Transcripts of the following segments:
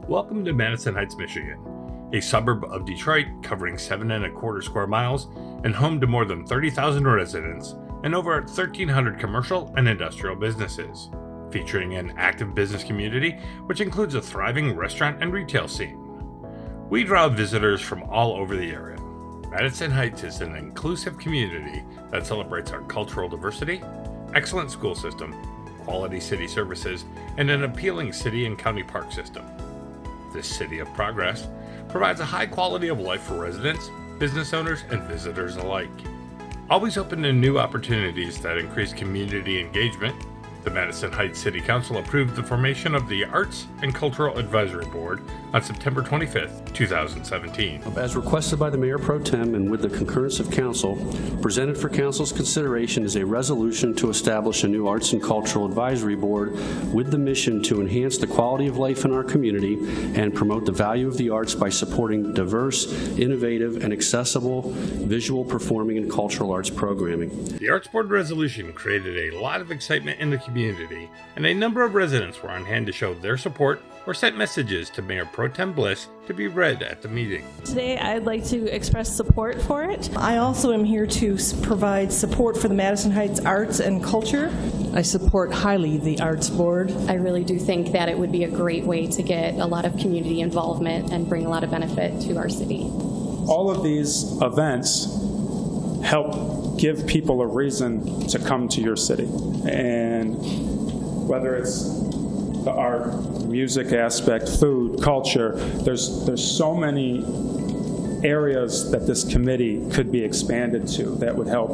Welcome to Madison Heights, Michigan, a suburb of Detroit covering 7.25 square miles and home to more than 30,000 residents and over 1,300 commercial and industrial businesses, featuring an active business community which includes a thriving restaurant and retail scene. We draw visitors from all over the area. Madison Heights is an inclusive community that celebrates our cultural diversity, excellent school system, quality city services, and an appealing city and county park system. This city of progress provides a high quality of life for residents, business owners, and visitors alike. Always open to new opportunities that increase community engagement, the Madison Heights City Council approved the formation of the Arts and Cultural Advisory Board on September 25th, 2017. As requested by the Mayor Pro Tem and with the concurrence of Council, presented for Council's consideration is a resolution to establish a new Arts and Cultural Advisory Board with the mission to enhance the quality of life in our community and promote the value of the arts by supporting diverse, innovative, and accessible visual, performing, and cultural arts programming. The Arts Board resolution created a lot of excitement in the community, and a number of residents were on hand to show their support or sent messages to Mayor Pro Tem Bliss to be read at the meeting. Today I'd like to express support for it. I also am here to provide support for the Madison Heights Arts and Culture. I support highly the Arts Board. I really do think that it would be a great way to get a lot of community involvement and bring a lot of benefit to our city. All of these events help give people a reason to come to your city. And whether it's the art, music aspect, food, culture, there's so many areas that this committee could be expanded to that would help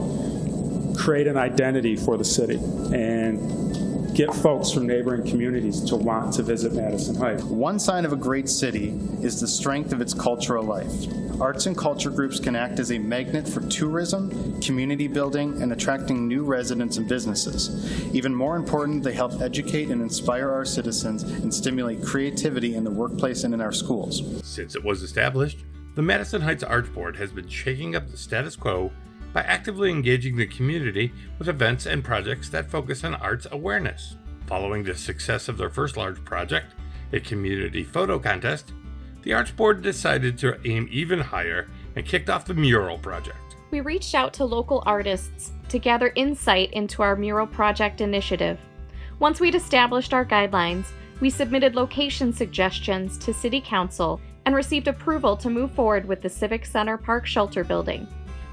create an identity for the city and get folks from neighboring communities to want to visit Madison Heights. One sign of a great city is the strength of its cultural life. Arts and culture groups can act as a magnet for tourism, community building, and attracting new residents and businesses. Even more important, they help educate and inspire our citizens and stimulate creativity in the workplace and in our schools. Since it was established, the Madison Heights Arts Board has been shaking up the status quo by actively engaging the community with events and projects that focus on arts awareness. Following the success of their first large project, a community photo contest, the Arts Board decided to aim even higher and kicked off the mural project. We reached out to local artists to gather insight into our mural project initiative. Once we'd established our guidelines, we submitted location suggestions to City Council and received approval to move forward with the Civic Center Park Shelter building.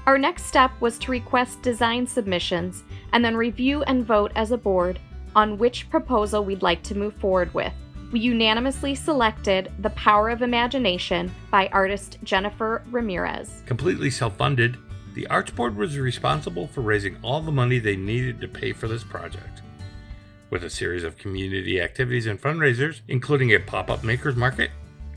Our next step was to request design submissions and then review and vote as a board on which proposal we'd like to move forward with. We unanimously selected The Power of Imagination by artist Jennifer Ramirez. Completely self-funded, the Arts Board was responsible for raising all the money they needed to pay for this project. With a series of community activities and fundraisers, including a pop-up makers market,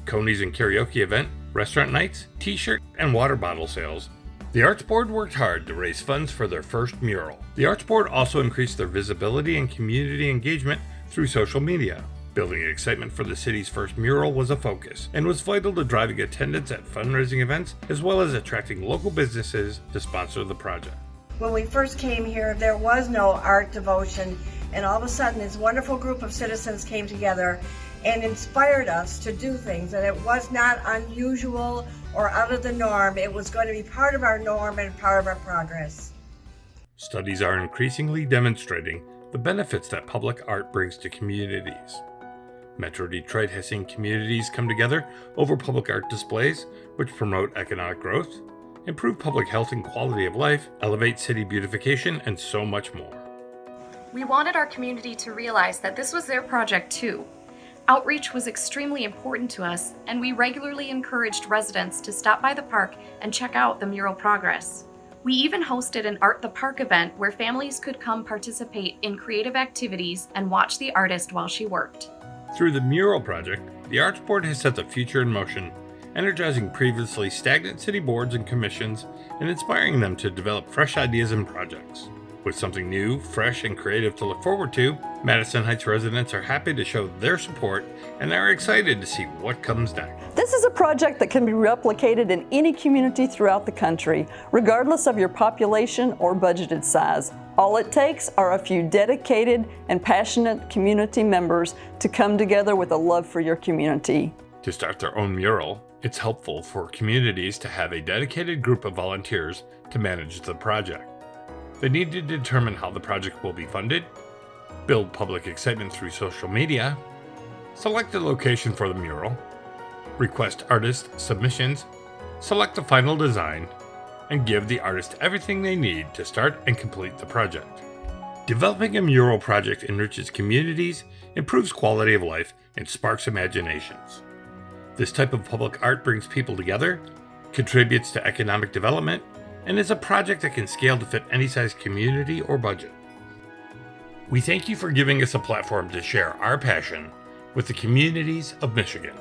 Conies and karaoke event, restaurant nights, t-shirt, and water bottle sales, the Arts Board worked hard to raise funds for their first mural. The Arts Board also increased their visibility and community engagement through social media. Building excitement for the city's first mural was a focus and was vital to driving attendance at fundraising events as well as attracting local businesses to sponsor the project. When we first came here, there was no art devotion, and all of a sudden this wonderful group of citizens came together and inspired us to do things, and it was not unusual or out of the norm. It was going to be part of our norm and part of our progress. Studies are increasingly demonstrating the benefits that public art brings to communities. Metro Detroit has seen communities come together over public art displays, which promote economic growth, improve public health and quality of life, elevate city beautification, and so much more. We wanted our community to realize that this was their project too. Outreach was extremely important to us, and we regularly encouraged residents to stop by the park and check out the mural progress. We even hosted an Art the Park event where families could come participate in creative activities and watch the artist while she worked. Through the mural project, the Arts Board has set the future in motion, energizing previously stagnant city boards and commissions and inspiring them to develop fresh ideas and projects. With something new, fresh, and creative to look forward to, Madison Heights residents are happy to show their support and are excited to see what comes next. This is a project that can be replicated in any community throughout the country, regardless of your population or budgeted size. All it takes are a few dedicated and passionate community members to come together with a love for your community. To start their own mural, it's helpful for communities to have a dedicated group of volunteers to manage the project. They need to determine how the project will be funded, build public excitement through social media, select a location for the mural, request artist submissions, select the final design, and give the artist everything they need to start and complete the project. Developing a mural project enriches communities, improves quality of life, and sparks imaginations. This type of public art brings people together, contributes to economic development, and is a project that can scale to fit any size community or budget. We thank you for giving us a platform to share our passion with the communities of Michigan.